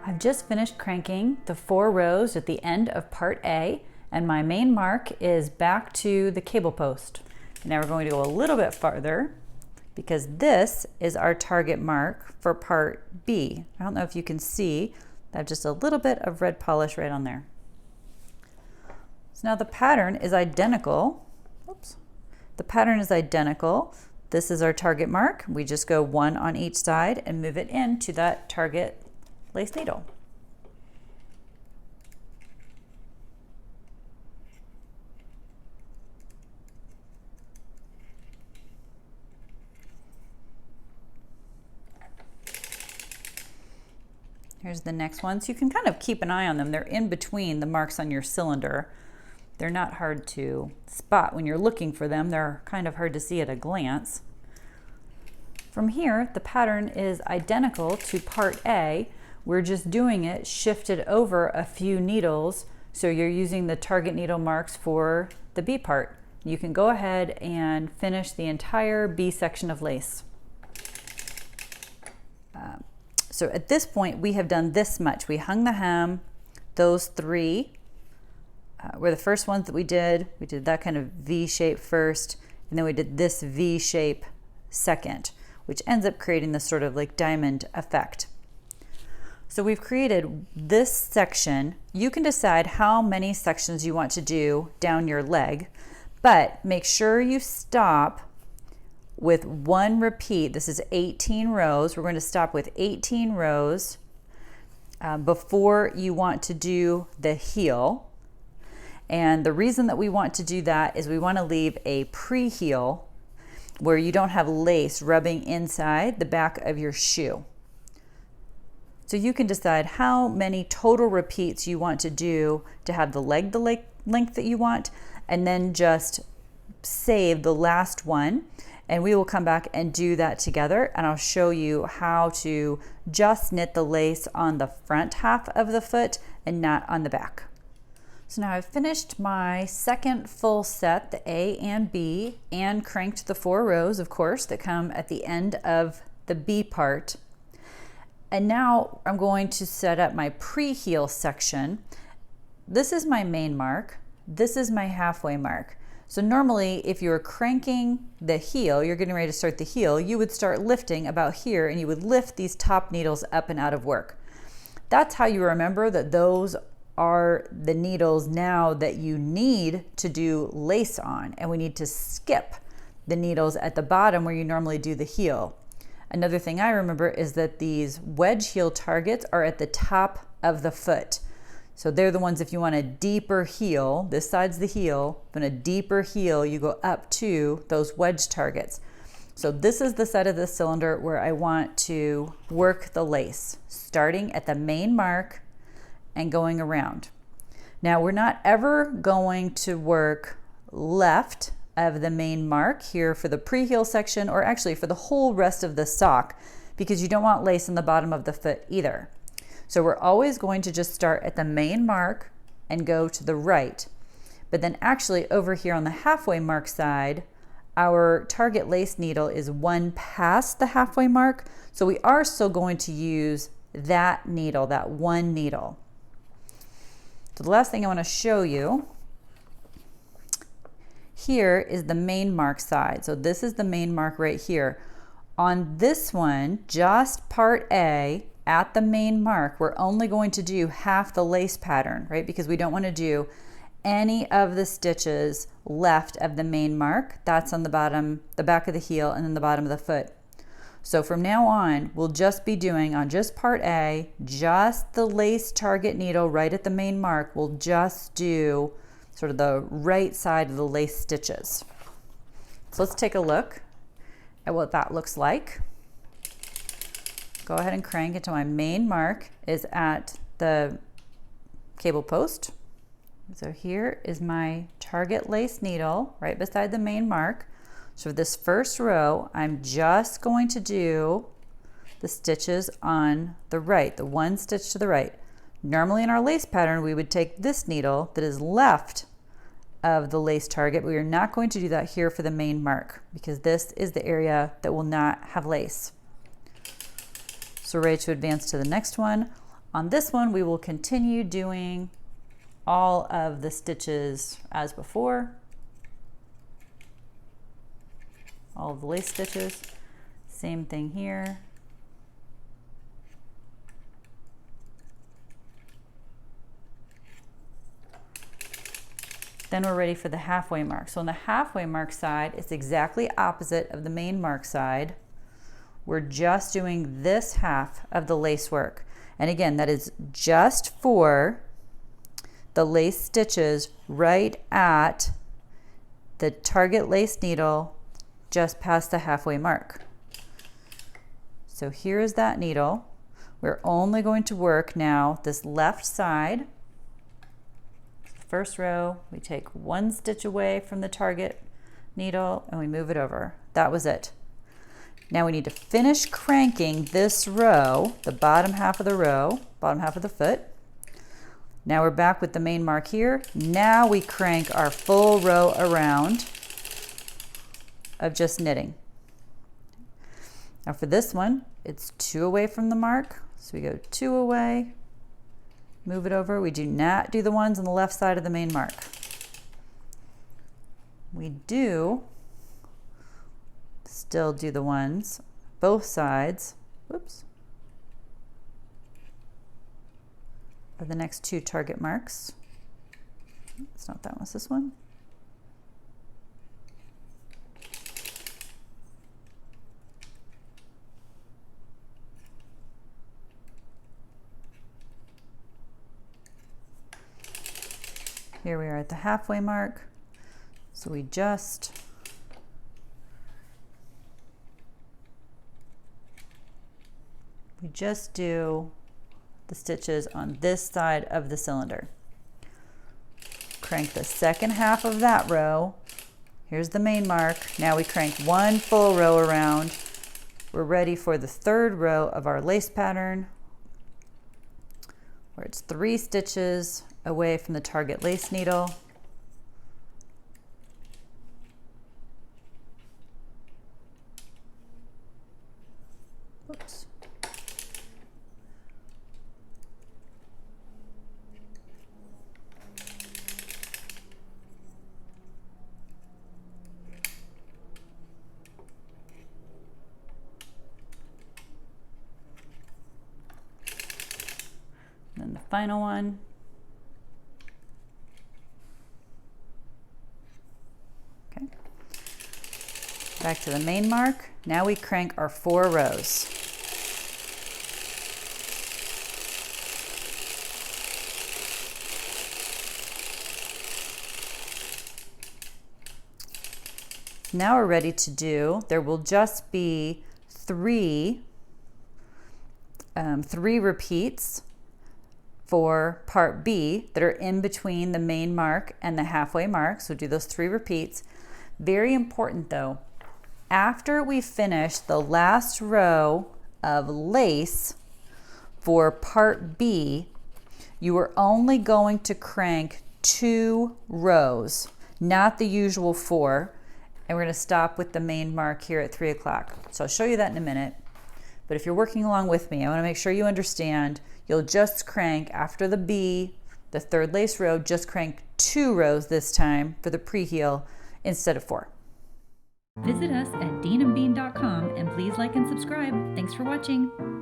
I've just finished cranking the 4 rows at the end of part A, and my main mark is back to the cable post. Now we're going to go a little bit farther because this is our target mark for part B. I don't know if you can see, I have just a little bit of red polish right on there. So now the pattern is identical. Oops. The pattern is identical. This is our target mark. We just go 1 on each side and move it into that target lace needle. Here's the next one. So you can kind of keep an eye on them. They're in between the marks on your cylinder. They're not hard to spot when you're looking for them. They're kind of hard to see at a glance. From here, the pattern is identical to part A. We're just doing it shifted over a few needles. So you're using the target needle marks for the B part. You can go ahead and finish the entire B section of lace. So at this point, we have done this much. We hung the hem. Those 3 were the first ones that we did. We did that kind of V shape first, and then we did this V shape second, which ends up creating this sort of like diamond effect. So we've created this section. You can decide how many sections you want to do down your leg, but make sure you stop with 1 repeat. This is 18 rows. We're going to stop with 18 rows before you want to do the heel. And the reason that we want to do that is we want to leave a pre-heel where you don't have lace rubbing inside the back of your shoe. So you can decide how many total repeats you want to do to have the leg the length that you want, and then just save the last one. And we will come back and do that together, and I'll show you how to just knit the lace on the front half of the foot and not on the back. So now I've finished my second full set, the A and B, and cranked the 4 rows, of course, that come at the end of the B part. And now I'm going to set up my pre-heel section. This is my main mark. This is my halfway mark. So normally, if you're cranking the heel, you're getting ready to start the heel, you would start lifting about here, and you would lift these top needles up and out of work. That's how you remember that those are the needles now that you need to do lace on, and we need to skip the needles at the bottom where you normally do the heel. Another thing I remember is that these wedge heel targets are at the top of the foot. So they're the ones, if you want a deeper heel, this side's the heel, but a deeper heel, you go up to those wedge targets. So this is the side of the cylinder where I want to work the lace, starting at the main mark and going around. Now we're not ever going to work left of the main mark here for the pre-heel section, or actually for the whole rest of the sock, because you don't want lace in the bottom of the foot either. So we're always going to just start at the main mark and go to the right. But then actually over here on the halfway mark side, our target lace needle is 1 past the halfway mark. So we are still going to use that needle, that 1 needle. So the last thing I want to show you here is the main mark side. So this is the main mark right here. On this one, just part A, at the main mark, we're only going to do half the lace pattern, right? Because we don't want to do any of the stitches left of the main mark. That's on the bottom, the back of the heel, and then the bottom of the foot. So from now on, we'll just be doing on just part A, just the lace target needle right at the main mark. We'll just do sort of the right side of the lace stitches. So let's take a look at what that looks like. Go ahead and crank until my main mark is at the cable post. So here is my target lace needle right beside the main mark. So for this first row, I'm just going to do the stitches on the right, the 1 stitch to the right. Normally in our lace pattern, we would take this needle that is left of the lace target, but we are not going to do that here for the main mark because this is the area that will not have lace. So we're ready to advance to the next one. On this one, we will continue doing all of the stitches as before. All of the lace stitches. Same thing here. Then we're ready for the halfway mark. So on the halfway mark side, it's exactly opposite of the main mark side. We're just doing this half of the lace work. And again, that is just for the lace stitches right at the target lace needle just past the halfway mark. So here is that needle. We're only going to work now this left side. First row, we take one stitch away from the target needle and we move it over. That was it. Now we need to finish cranking this row, the bottom half of the row, bottom half of the foot. Now we're back with the main mark here. Now we crank our full row around of just knitting. Now for this one, it's 2 away from the mark. So we go 2 away. Move it over. We do not do the ones on the left side of the main mark. We do still do the ones both sides, whoops, of the next 2 target marks. It's not that one, it's this one. Here we are at the halfway mark. So we just do the stitches on this side of the cylinder. Crank the second half of that row. Here's the main mark. Now we crank 1 full row around. We're ready for the 3rd row of our lace pattern, where it's 3 stitches away from the target lace needle. Oops. And then the final one. Back to the main mark. Now we crank our 4 rows. Now we're ready to do, there will just be 3 repeats for part B that are in between the main mark and the halfway mark. So do those 3 repeats. Very important though, after we finish the last row of lace for part B, you are only going to crank 2 rows, not the usual 4. And we're going to stop with the main mark here at 3 o'clock. So I'll show you that in a minute. But if you're working along with me, I want to make sure you understand you'll just crank after the B, the 3rd lace row, just crank 2 rows this time for the pre-heel instead of 4. Visit us at deanandbean.com and please like and subscribe. Thanks for watching.